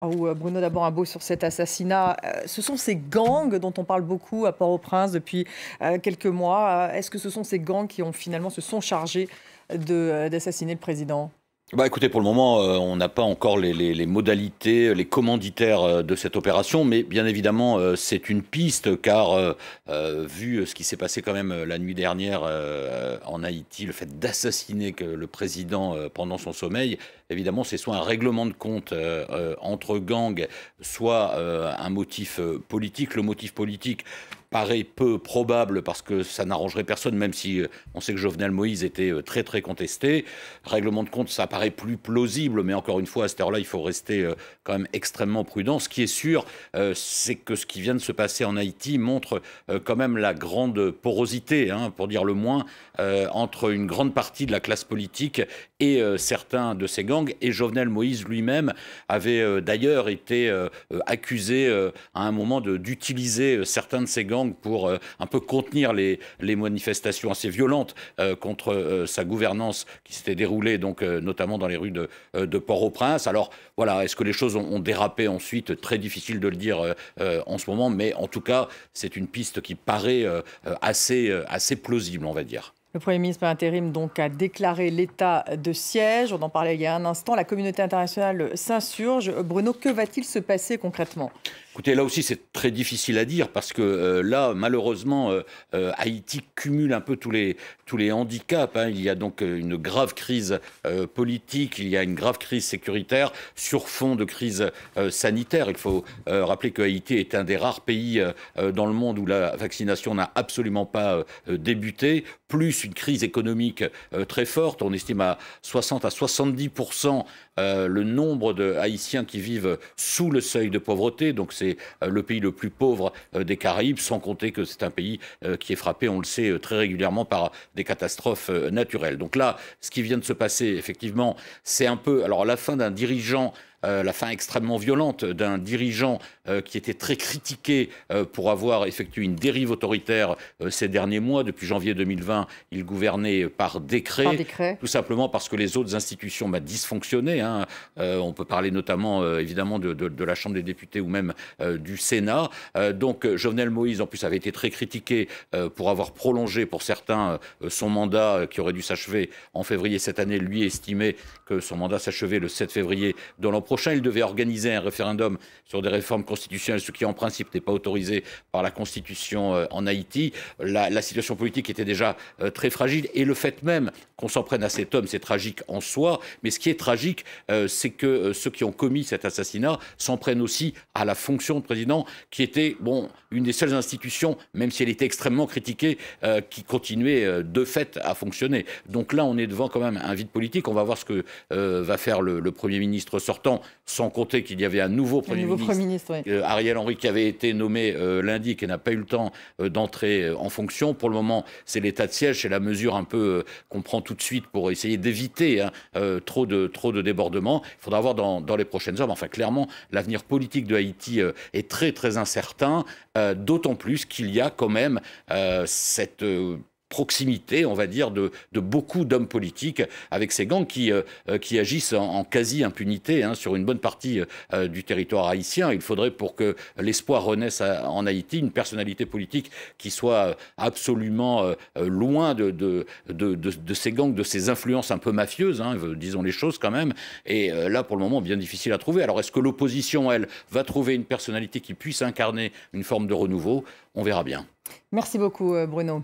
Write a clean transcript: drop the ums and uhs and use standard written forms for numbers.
Bruno, d'abord un mot sur cet assassinat. Ce sont ces gangs dont on parle beaucoup à Port-au-Prince depuis quelques mois. Est-ce que ce sont ces gangs qui ont finalement se sont chargés d'assassiner le président? Bah écoutez, pour le moment, on n'a pas encore les modalités, les commanditaires de cette opération, mais bien évidemment, c'est une piste, car vu ce qui s'est passé quand même la nuit dernière en Haïti, le fait d'assassiner le président pendant son sommeil, évidemment, c'est soit un règlement de compte entre gangs, soit un motif politique. Le motif politique paraît peu probable parce que ça n'arrangerait personne, même si on sait que Jovenel Moïse était très très contesté. Règlement de compte, ça paraît plus plausible, mais encore une fois, à cette heure-là, il faut rester quand même extrêmement prudent. Ce qui est sûr, c'est que ce qui vient de se passer en Haïti montre quand même la grande porosité, hein, pour dire le moins, entre une grande partie de la classe politique et certains de ces gangs. Et Jovenel Moïse lui-même avait d'ailleurs été accusé à un moment d'utiliser certains de ces gangs pour un peu contenir les manifestations assez violentes contre sa gouvernance qui s'était déroulée donc notamment dans les rues de Port-au-Prince. Alors voilà, est-ce que les choses ont dérapé ensuite? Très difficile de le dire en ce moment, mais en tout cas, c'est une piste qui paraît assez plausible, on va dire. Le Premier ministre par intérim donc a déclaré l'état de siège. On en parlait il y a un instant. La communauté internationale s'insurge. Bruno, que va-t-il se passer concrètement? Écoutez, là aussi, c'est très difficile à dire parce que là, malheureusement, Haïti cumule un peu tous les handicaps, hein. Il y a donc une grave crise politique, il y a une grave crise sécuritaire sur fond de crise sanitaire. Il faut rappeler que Haïti est un des rares pays dans le monde où la vaccination n'a absolument pas débuté, plus une crise économique très forte. On estime à 60 à 70% le nombre de Haïtiens qui vivent sous le seuil de pauvreté. Donc c'est le pays le plus pauvre des Caraïbes, sans compter que c'est un pays qui est frappé, on le sait, très régulièrement par des catastrophes naturelles. Donc là, ce qui vient de se passer, effectivement, c'est un peu alors la fin d'un dirigeant, la fin extrêmement violente d'un dirigeant qui était très critiqué pour avoir effectué une dérive autoritaire ces derniers mois. Depuis janvier 2020, il gouvernait par décret, tout simplement parce que les autres institutions dysfonctionnaient, hein. On peut parler notamment, évidemment, de la Chambre des députés ou même du Sénat. Donc Jovenel Moïse, en plus, avait été très critiqué pour avoir prolongé, pour certains, son mandat qui aurait dû s'achever en février cette année. Lui estimait que son mandat s'achevait le 7 février de l'an prochain. Il devait organiser un référendum sur des réformes constitutionnelles, ce qui en principe n'est pas autorisé par la Constitution en Haïti. La situation politique était déjà très fragile, et le fait même qu'on s'en prenne à cet homme, c'est tragique en soi. Mais ce qui est tragique, c'est que ceux qui ont commis cet assassinat s'en prennent aussi à la fonction de président, qui était une des seules institutions, même si elle était extrêmement critiquée, qui continuait de fait à fonctionner. Donc là, on est devant quand même un vide politique. On va voir ce que va faire le Premier ministre sortant, sans compter qu'il y avait un nouveau Premier ministre, oui. Ariel Henry, qui avait été nommé lundi, qui n'a pas eu le temps d'entrer en fonction. Pour le moment, c'est l'état de siège, c'est la mesure un peu qu'on prend tout de suite pour essayer d'éviter trop de débordements. Il faudra voir dans les prochaines heures. Enfin, clairement, l'avenir politique de Haïti est très très incertain, d'autant plus qu'il y a quand même cette proximité, on va dire, de beaucoup d'hommes politiques avec ces gangs qui agissent en quasi-impunité, hein, sur une bonne partie du territoire haïtien. Il faudrait, pour que l'espoir renaisse en Haïti, une personnalité politique qui soit absolument loin de ces gangs, de ces influences un peu mafieuses, hein, disons les choses quand même. Et là, pour le moment, bien difficile à trouver. Alors, est-ce que l'opposition, elle, va trouver une personnalité qui puisse incarner une forme de renouveau? On verra bien. Merci beaucoup, Bruno.